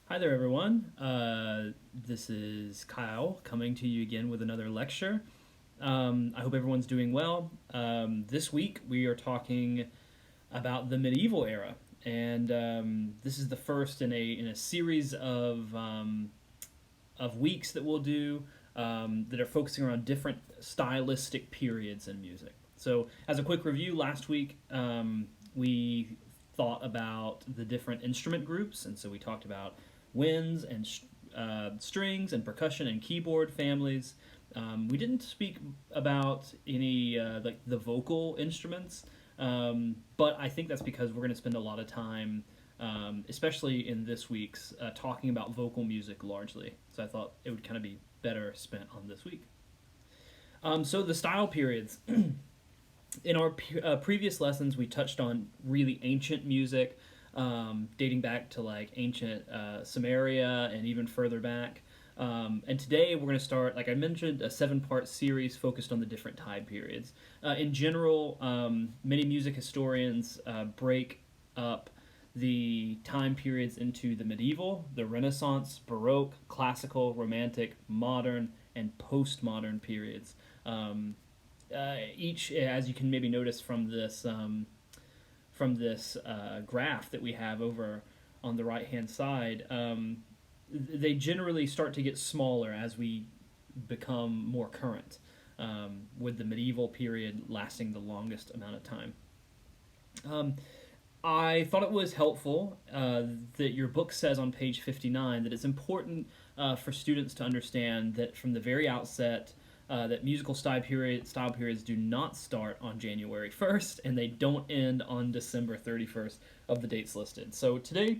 Hi there, everyone. This is Kyle coming to you again with another lecture. I hope everyone's doing well. This week we are talking about the medieval era, and this is the first in a series of weeks that we'll do that are focusing around different stylistic periods in music. So, as a quick review, last week we thought about the different instrument groups, and so we talked about winds and strings and percussion and keyboard families. We didn't speak about any like the vocal instruments, but I think that's because we're going to spend a lot of time, especially in this week's, talking about vocal music largely. So I thought it would kind of be better spent on this week. So the style periods. In our previous lessons, we touched on really ancient music, dating back to like ancient Samaria and even further back. And today we're going to start, like I mentioned, a seven-part series focused on the different time periods. In general, many music historians break up the time periods into the medieval, the Renaissance, Baroque, classical, romantic, modern, and postmodern periods. Each, as you can maybe notice from this graph that we have over on the right hand side, they generally start to get smaller as we become more current, with the medieval period lasting the longest amount of time. Um, I thought it was helpful that your book says on page 59 that it's important for students to understand that from the very outset, that musical style periods do not start on January 1st and they don't end on December 31st of the dates listed. So today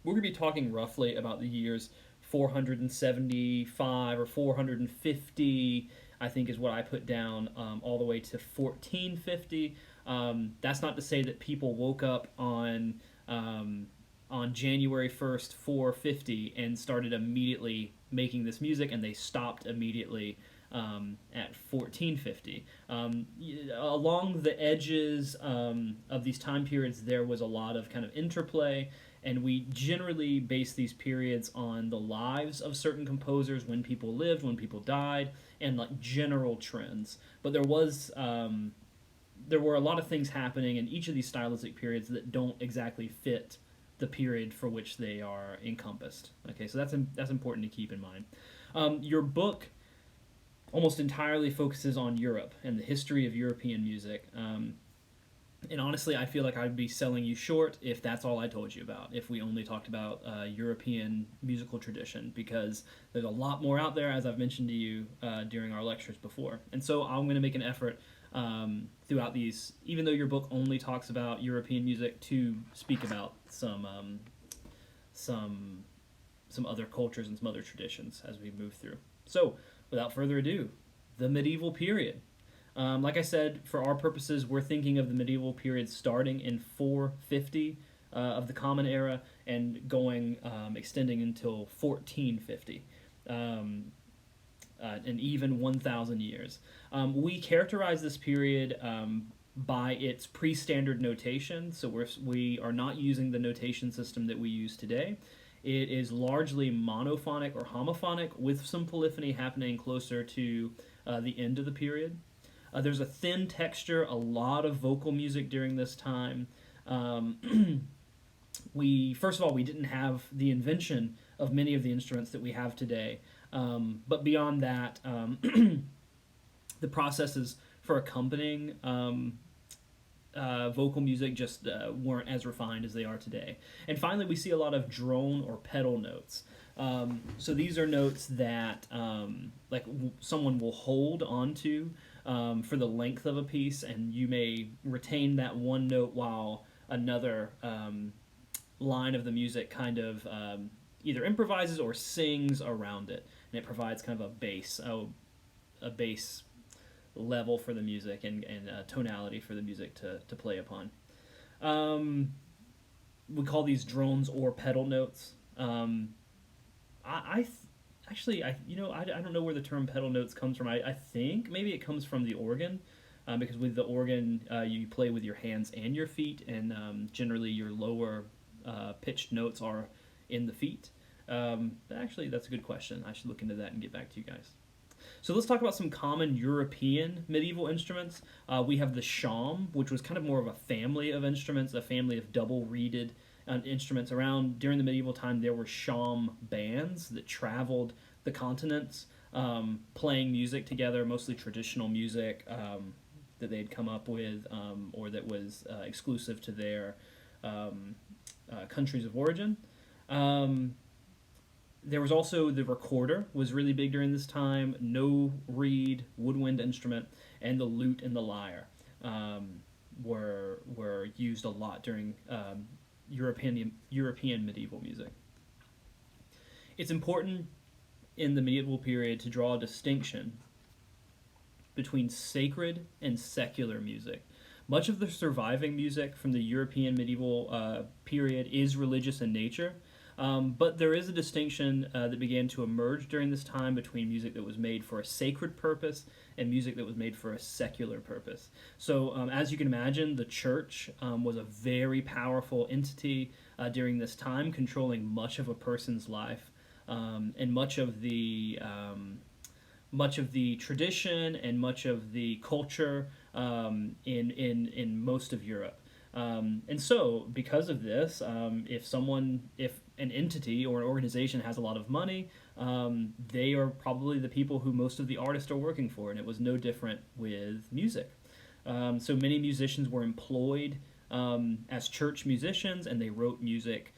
we're going to be talking roughly about the years 475 or 450, I think is what I put down, all the way to 1450. That's not to say that people woke up on January 1st, 450, and started immediately making this music, and they stopped immediately at 1450. Along the edges of these time periods, there was a lot of kind of interplay, and we generally base these periods on the lives of certain composers, when people lived, when people died, and like general trends. But there were a lot of things happening in each of these stylistic periods that don't exactly fit the period for which they are encompassed. Okay, so that's important to keep in mind. Your book almost entirely focuses on Europe and the history of European music. And honestly, I feel like I'd be selling you short if that's all I told you about, if we only talked about European musical tradition, because there's a lot more out there, as I've mentioned to you during our lectures before. And so I'm going to make an effort throughout these, even though your book only talks about European music, to speak about some some other cultures and some other traditions as we move through. So, without further ado, the medieval period. Like I said, for our purposes, we're thinking of the medieval period starting in 450 of the Common Era and going extending until 1450. And even 1,000 years. We characterize this period by its pre-standard notation, so we are not using the notation system that we use today. It is largely monophonic or homophonic, with some polyphony happening closer to the end of the period. There's a thin texture, a lot of vocal music during this time. We first of all, we didn't have the invention of many of the instruments that we have today, but beyond that, the processes for accompanying vocal music just weren't as refined as they are today. And finally, we see a lot of drone or pedal notes. So these are notes that someone will hold onto for the length of a piece, and you may retain that one note while another line of the music kind of either improvises or sings around it, and it provides kind of a bass level for the music and tonality for the music to play upon. We call these drones or pedal notes. I actually I don't know where the term pedal notes comes from. I think maybe it comes from the organ. Because with the organ, you play with your hands and your feet, and generally your lower pitched notes are in the feet. Actually, that's a good question. I should look into that and get back to you guys. So let's talk about some common European medieval instruments. We have the shawm, which was kind of more of a family of instruments, a family of double-reeded instruments. Around during the medieval time, there were shawm bands that traveled the continents, playing music together, mostly traditional music that they'd come up with, or that was exclusive to their countries of origin. Um, there was also the recorder was really big during this time. No reed woodwind instrument, and the lute and the lyre were used a lot during European medieval music. It's important in the medieval period to draw a distinction between sacred and secular music. Much of the surviving music from the European medieval period is religious in nature, but there is a distinction that began to emerge during this time between music that was made for a sacred purpose and music that was made for a secular purpose. So, as you can imagine, the church was a very powerful entity during this time, controlling much of a person's life, and much of the tradition and much of the culture in most of Europe. And so, because of this, if an entity or an organization has a lot of money, they are probably the people who most of the artists are working for, and it was no different with music. So many musicians were employed as church musicians, and they wrote music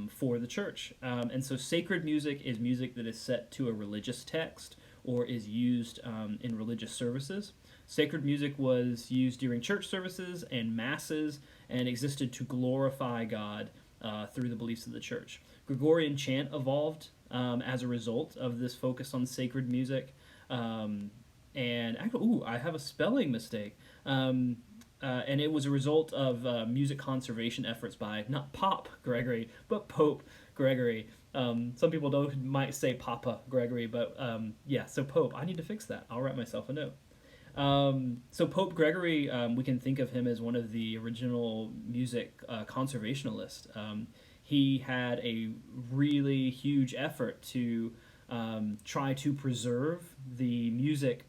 for the church. And so, sacred music is music that is set to a religious text or is used in religious services. Sacred music was used during church services and masses and existed to glorify God through the beliefs of the church. Gregorian chant evolved as a result of this focus on sacred music. And actually, I have a spelling mistake. And it was a result of music conservation efforts by not Pop Gregory, but Pope Gregory. Some people might say Papa Gregory, but yeah, so Pope. I need to fix that. I'll write myself a note. So Pope Gregory, we can think of him as one of the original music conservationalists. He had a really huge effort to try to preserve the music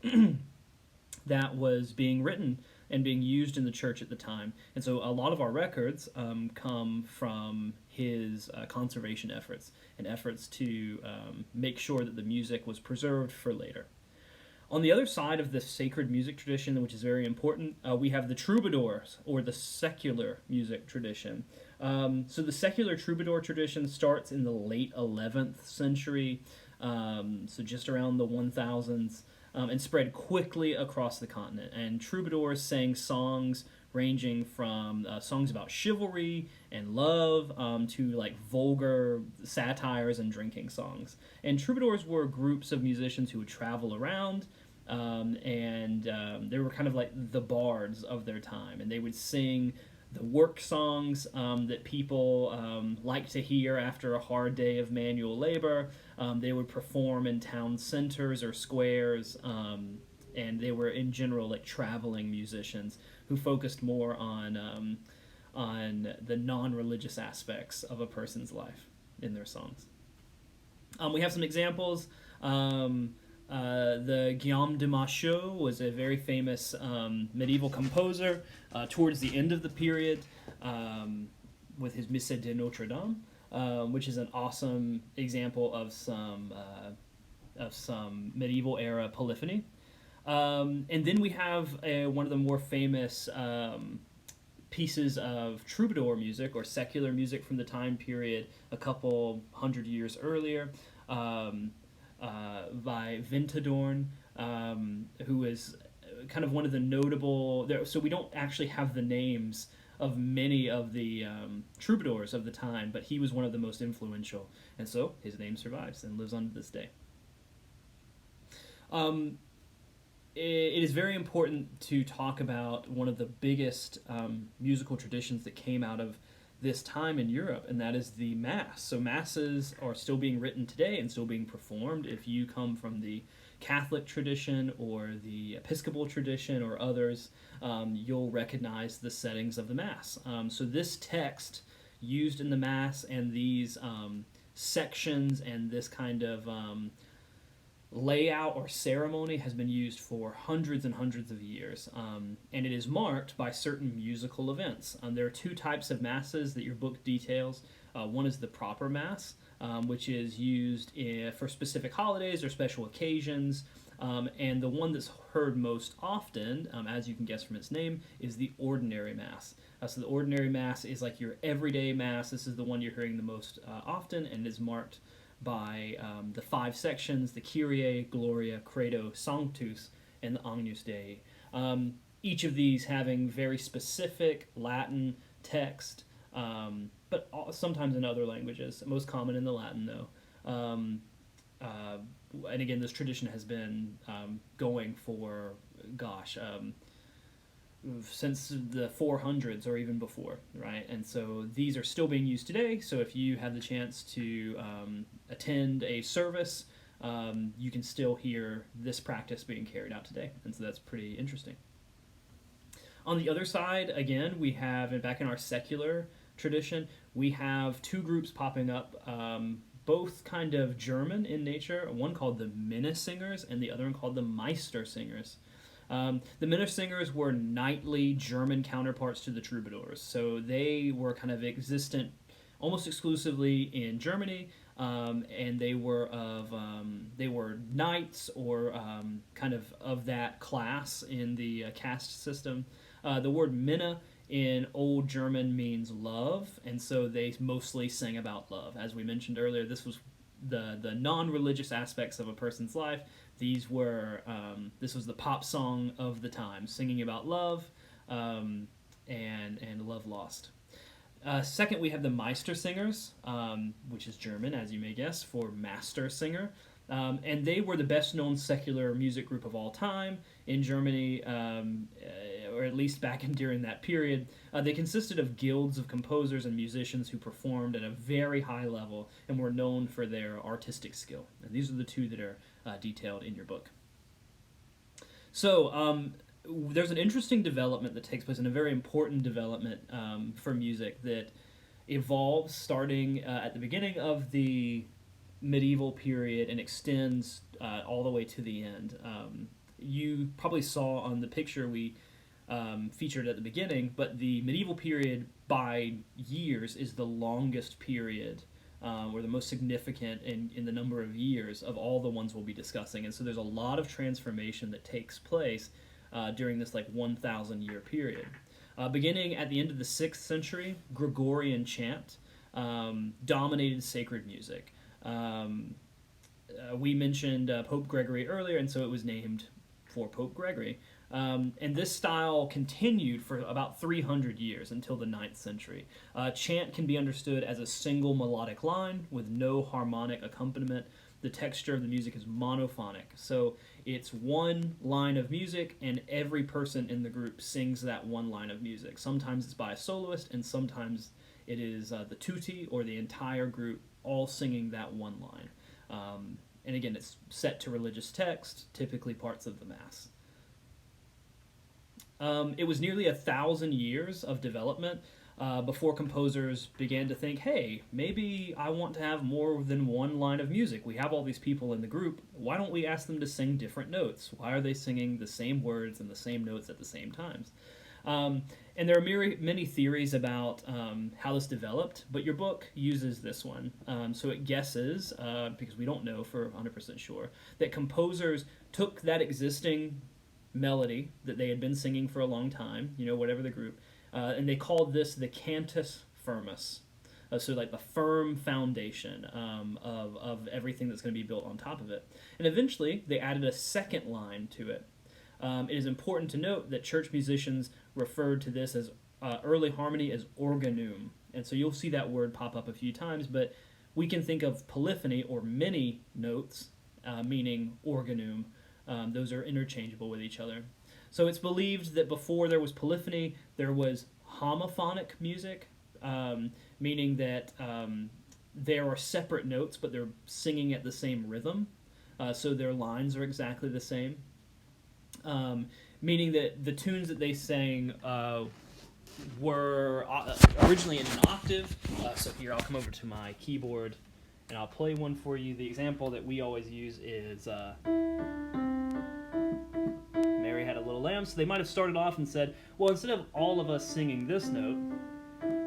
that was being written and being used in the church at the time. And so a lot of our records come from his conservation efforts and efforts to make sure that the music was preserved for later. On the other side of this sacred music tradition, which is very important, we have the troubadours, or the secular music tradition. So the secular troubadour tradition starts in the late 11th century, so just around the 1000s, and spread quickly across the continent. And troubadours sang songs ranging from songs about chivalry and love to like vulgar satires and drinking songs. And troubadours were groups of musicians who would travel around, and they were kind of like the bards of their time, and they would sing the work songs that people like to hear after a hard day of manual labor. They would perform in town centers or squares, and they were in general like traveling musicians who focused more on the non-religious aspects of a person's life in their songs. We have some examples. The Guillaume de Machaut was a very famous medieval composer towards the end of the period with his Messe de Notre Dame, which is an awesome example of some medieval era polyphony. And then we have one of the more famous pieces of troubadour music or secular music from the time period a couple hundred years earlier, by Ventadorn, who is kind of one of the notable. So we don't actually have the names of many of the troubadours of the time, but he was one of the most influential, and so his name survives and lives on to this day. It is very important to talk about one of the biggest musical traditions that came out of this time in Europe, and that is the Mass. So Masses are still being written today and still being performed. If you come from the Catholic tradition or the Episcopal tradition or others, you'll recognize the settings of the Mass. So this text used in the Mass and these sections and this kind of layout or ceremony has been used for hundreds and hundreds of years, and it is marked by certain musical events. There are two types of masses that your book details. One is the proper mass, which is used for specific holidays or special occasions, and the one that's heard most often, as you can guess from its name, is the ordinary mass. So the ordinary mass is like your everyday mass. This is the one you're hearing the most often, and is marked by the five sections: the Kyrie, Gloria, Credo, Sanctus, and the Agnus Dei. Each of these having very specific Latin text, but sometimes in other languages, most common in the Latin, though. And again, this tradition has been going for, since the 400s or even before, right? And so these are still being used today. So if you have the chance to attend a service, you can still hear this practice being carried out today. And so that's pretty interesting. On the other side, again, we have, and back in our secular tradition, we have two groups popping up, both kind of German in nature, one called the Minnesingers and the other one called the Meistersingers. The Minnesingers were knightly German counterparts to the troubadours, so they were kind of existent almost exclusively in Germany, and they were knights or kind of that class in the caste system. The word Minne in Old German means love, and so they mostly sang about love. As we mentioned earlier, this was the non-religious aspects of a person's life. These were this was the pop song of the time, singing about love and love lost. Second, we have the Meistersingers, which is German, as you may guess, for master singer. And they were the best-known secular music group of all time in Germany, or at least back during that period. They consisted of guilds of composers and musicians who performed at a very high level and were known for their artistic skill. And these are the two that are detailed in your book. So there's an interesting development that takes place, and a very important development for music that evolves starting at the beginning of the medieval period and extends all the way to the end. You probably saw on the picture we featured at the beginning, but the medieval period by years is the longest period, or the most significant in the number of years of all the ones we'll be discussing. And so there's a lot of transformation that takes place during this 1,000 year period. Beginning at the end of the 6th century, Gregorian chant dominated sacred music. We mentioned Pope Gregory earlier, and so it was named for Pope Gregory. And this style continued for about 300 years until the 9th century. Chant can be understood as a single melodic line with no harmonic accompaniment. The texture of the music is monophonic, so it's one line of music, and every person in the group sings that one line of music. Sometimes it's by a soloist, and sometimes it is the tutti, or the entire group, all singing that one line. And again, it's set to religious text, typically parts of the Mass. It was nearly 1,000 years of development before composers began to think, hey, maybe I want to have more than one line of music. We have all these people in the group. Why don't we ask them to sing different notes? Why are they singing the same words and the same notes at the same times? And there are many theories about how this developed, but your book uses this one. So it guesses, because we don't know for 100% sure, that composers took that existing melody that they had been singing for a long time, whatever the group, and they called this the cantus firmus. So the firm foundation of everything that's going to be built on top of it. And eventually, they added a second line to it. It is important to note that church musicians referred to this as early harmony as organum. And so you'll see that word pop up a few times, but we can think of polyphony or many notes, meaning organum. Those are interchangeable with each other. So it's believed that before there was polyphony, there was homophonic music, meaning that there are separate notes, but they're singing at the same rhythm, so their lines are exactly the same. Meaning that the tunes that they sang were originally in an octave. So here, I'll come over to my keyboard And I'll play one for you. The example that we always use is Mary Had a Little Lamb. So they might have started off and said, well, instead of all of us singing this note,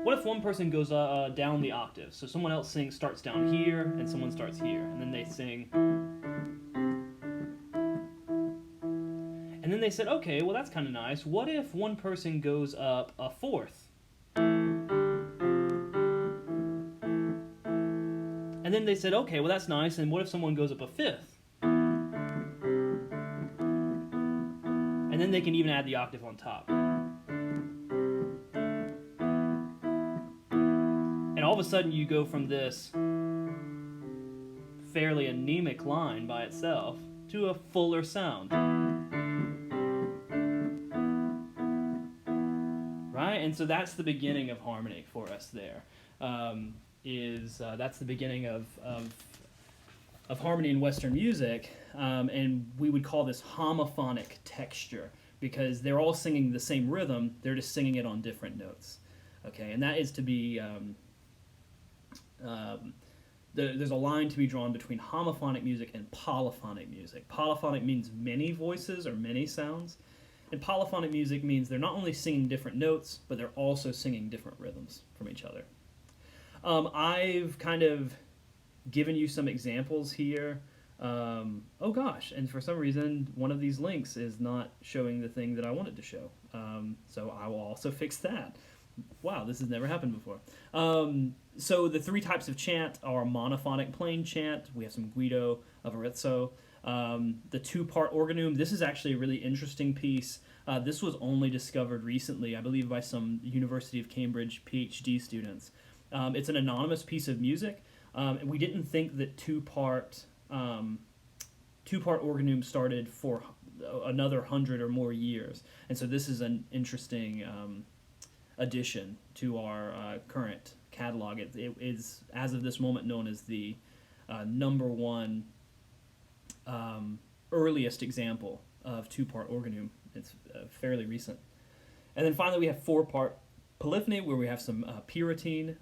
what if one person goes down the octave? So someone else starts down here, and someone starts here, and then they sing. And then they said, okay, well that's kind of nice. What if one person goes up a fourth? And then they said, okay, well that's nice, and what if someone goes up a fifth? And then they can even add the octave on top. And all of a sudden you go from this fairly anemic line by itself to a fuller sound. Right? And so that's the beginning of harmony for us there. That's the beginning of harmony in Western music, and we would call this homophonic texture because they're all singing the same rhythm, they're just singing it on different notes. Okay, and that is to be there's a line to be drawn between homophonic music and polyphonic music. Polyphonic means many voices or many sounds, and polyphonic music means they're not only singing different notes, but they're also singing different rhythms from each other. I've kind of given you some examples here. Oh gosh, and for some reason, one of these links is not showing the thing that I wanted to show. So I will also fix that. Wow, this has never happened before. So the three types of chant are monophonic plain chant. We have some Guido of Arezzo. The two-part organum. This is actually a really interesting piece. This was only discovered recently, I believe, by some University of Cambridge PhD students. It's an anonymous piece of music. And we didn't think that two-part organum started for another 100 or more years. And so this is an interesting addition to our current catalog. It is, as of this moment, known as the number one earliest example of two-part organum. It's fairly recent. And then finally we have four-part polyphony, where we have some parotene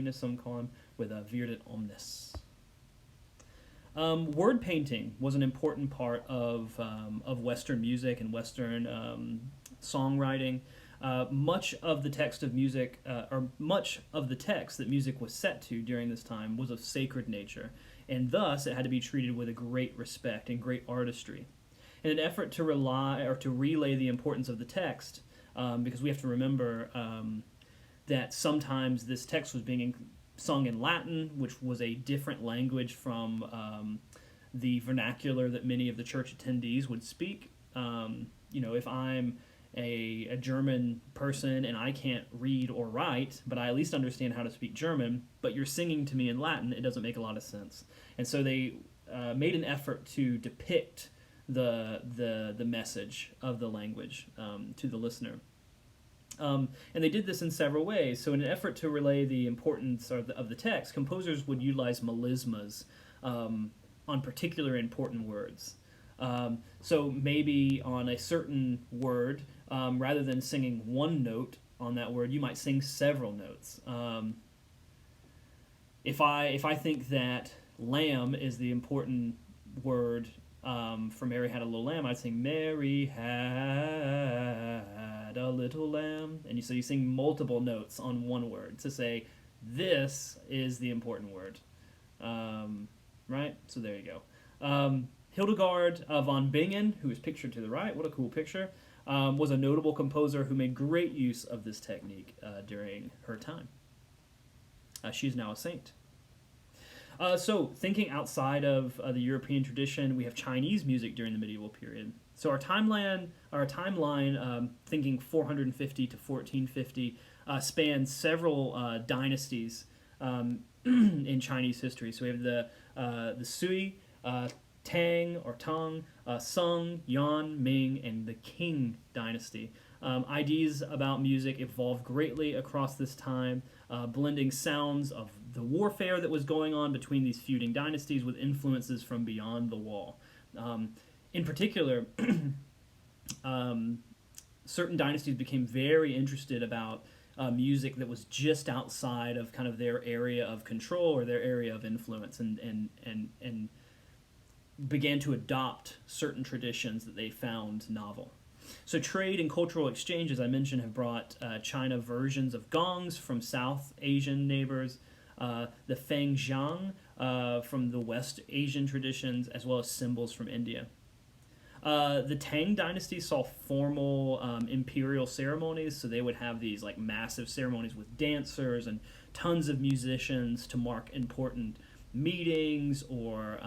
as some call them, with a virdit omnes. Word painting was an important part of Western music and Western songwriting. Much of the text of music, or much of the text that music was set to during this time was of sacred nature, and thus it had to be treated with a great respect and great artistry. In an effort to relay the importance of the text, because we have to remember that sometimes this text was being sung in Latin, which was a different language from the vernacular that many of the church attendees would speak. If I'm a German person and I can't read or write, but I at least understand how to speak German, but you're singing to me in Latin, it doesn't make a lot of sense. And so they made an effort to depict the message of the language to the listener. And they did this in several ways. So in an effort to relay the importance of the text, composers would utilize melismas on particular important words. So maybe on a certain word, rather than singing one note on that word, you might sing several notes. If I think that lamb is the important word for Mary Had a Little Lamb, I'd sing Mary had a little lamb, and so you sing multiple notes on one word to say this is the important word, right? So there you go. Hildegard von Bingen, who is pictured to the right, what a cool picture, was a notable composer who made great use of this technique during her time. She's now a saint. So thinking outside of the European tradition, we have Chinese music during the medieval period. So our timeline, thinking 450 to 1450, spans several dynasties in Chinese history. So we have the Sui, Tang or Tang, Sung, Yuan, Ming, and the Qing dynasty. Ideas about music evolved greatly across this time, blending sounds of the warfare that was going on between these feuding dynasties with influences from beyond the wall. In particular, certain dynasties became very interested about music that was just outside of kind of their area of control or their area of influence, and began to adopt certain traditions that they found novel. So trade and cultural exchange, as I mentioned, have brought China versions of gongs from South Asian neighbors, the fengjiang from the West Asian traditions, as well as cymbals from India. The Tang Dynasty saw formal imperial ceremonies, so they would have these like massive ceremonies with dancers and tons of musicians to mark important meetings or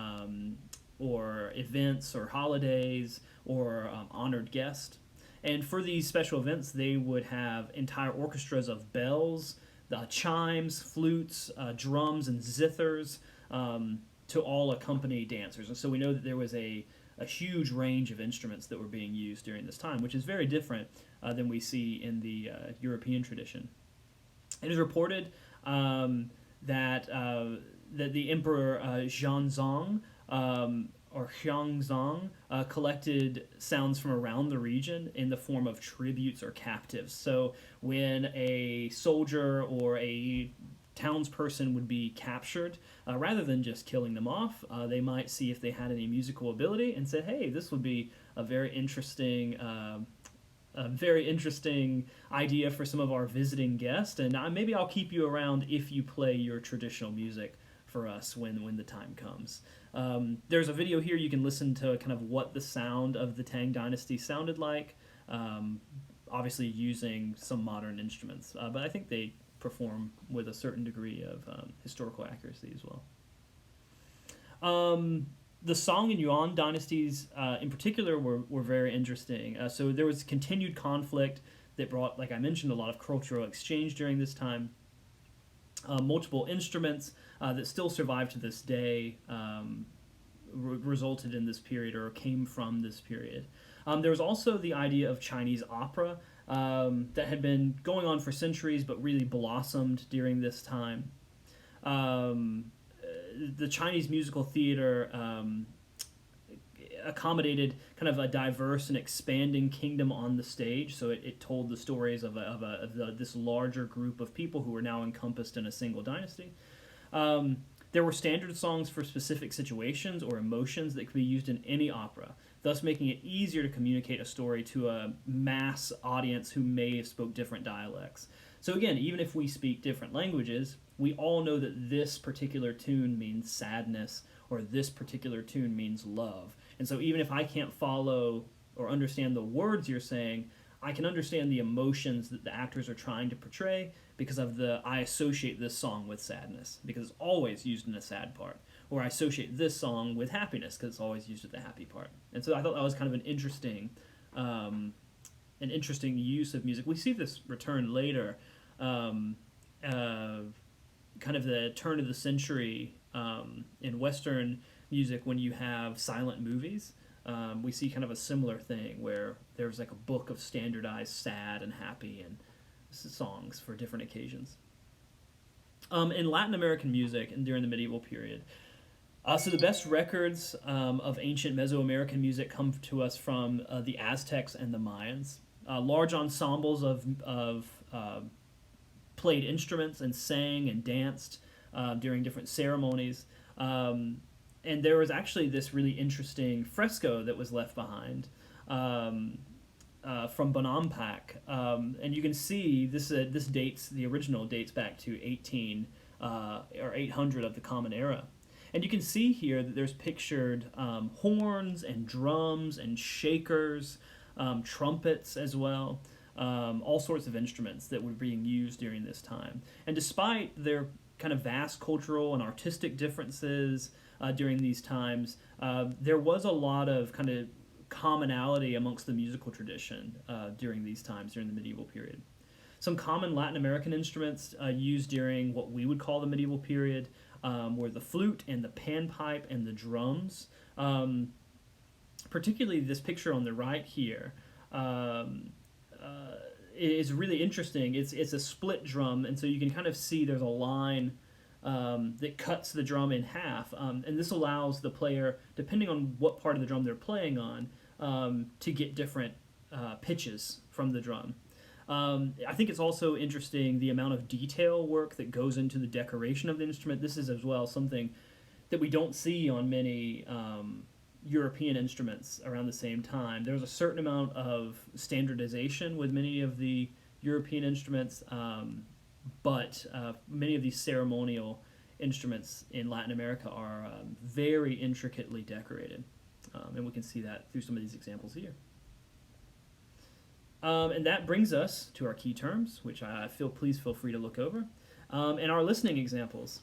events or holidays or honored guests. And for these special events, they would have entire orchestras of bells, chimes, flutes, drums, and zithers to all accompany dancers. And so we know that there was a huge range of instruments that were being used during this time, which is very different than we see in the European tradition. It is reported that the Emperor Zhangzong or Xiangzong collected sounds from around the region in the form of tributes or captives. So when a soldier or a townsperson would be captured, rather than just killing them off, they might see if they had any musical ability and said, "Hey, this would be a very interesting." A very interesting idea for some of our visiting guests, and maybe I'll keep you around if you play your traditional music for us when the time comes. There's a video here you can listen to kind of what the sound of the Tang Dynasty sounded like, obviously using some modern instruments, but I think they perform with a certain degree of historical accuracy as well. The Song and Yuan dynasties in particular were very interesting. So there was continued conflict that brought, like I mentioned, a lot of cultural exchange during this time. Multiple instruments that still survive to this day resulted in this period or came from this period. There was also the idea of Chinese opera that had been going on for centuries but really blossomed during this time. The Chinese musical theater accommodated kind of a diverse and expanding kingdom on the stage, so it told the stories of this larger group of people who were now encompassed in a single dynasty. There were standard songs for specific situations or emotions that could be used in any opera, thus making it easier to communicate a story to a mass audience who may have spoke different dialects. So again, even if we speak different languages, we all know that this particular tune means sadness or this particular tune means love. And so even if I can't follow or understand the words you're saying, I can understand the emotions that the actors are trying to portray because I associate this song with sadness because it's always used in a sad part. Or I associate this song with happiness because it's always used at the happy part. And so I thought that was kind of an interesting use of music. We see this return later, kind of the turn of the century in Western music when you have silent movies. We see kind of a similar thing where there's like a book of standardized sad and happy and songs for different occasions. In Latin American music and during the medieval period, so the best records of ancient Mesoamerican music come to us from the Aztecs and the Mayans. Large ensembles of played instruments and sang and danced during different ceremonies. And there was actually this really interesting fresco that was left behind from Bonampak. And you can see this dates, the original dates back to 18 or 800 of the Common Era. And you can see here that there's pictured horns and drums and shakers, trumpets as well, all sorts of instruments that were being used during this time. And despite their kind of vast cultural and artistic differences during these times, there was a lot of kind of commonality amongst the musical tradition during these times, during the medieval period. Some common Latin American instruments used during what we would call the medieval period were the flute and the panpipe and the drums. Particularly this picture on the right here is really interesting. It's a split drum, and so you can kind of see there's a line that cuts the drum in half, and this allows the player, depending on what part of the drum they're playing on, to get different pitches from the drum. I think it's also interesting the amount of detail work that goes into the decoration of the instrument. This is as well something that we don't see on many European instruments around the same time. There's a certain amount of standardization with many of the European instruments, but many of these ceremonial instruments in Latin America are very intricately decorated, and we can see that through some of these examples here. And that brings us to our key terms, which please feel free to look over, and our listening examples.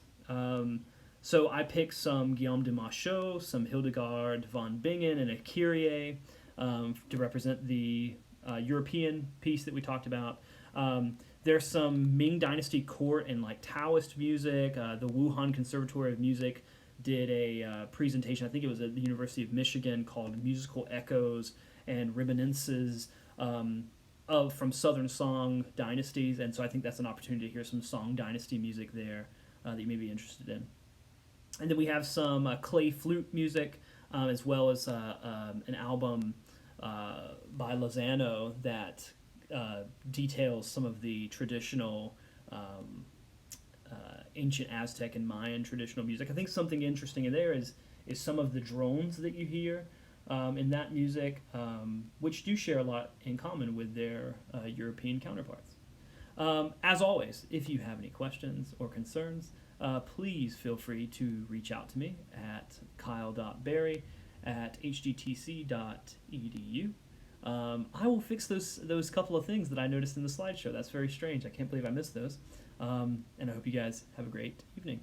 So I picked some Guillaume de Machaut, some Hildegard von Bingen, and a Kyrie to represent the European piece that we talked about. There's some Ming Dynasty court and like Taoist music. The Wuhan Conservatory of Music did a presentation, I think it was at the University of Michigan, called Musical Echoes and Reminiscences from Southern Song Dynasties. And so I think that's an opportunity to hear some Song Dynasty music there that you may be interested in. And then we have some clay flute music, as well as an album by Lozano that details some of the traditional ancient Aztec and Mayan traditional music. I think something interesting in there is some of the drones that you hear in that music, which do share a lot in common with their European counterparts. As always, if you have any questions or concerns, please feel free to reach out to me at kyle.berry@hdtc.edu. I will fix those couple of things that I noticed in the slideshow. That's very strange. I can't believe I missed those. And I hope you guys have a great evening.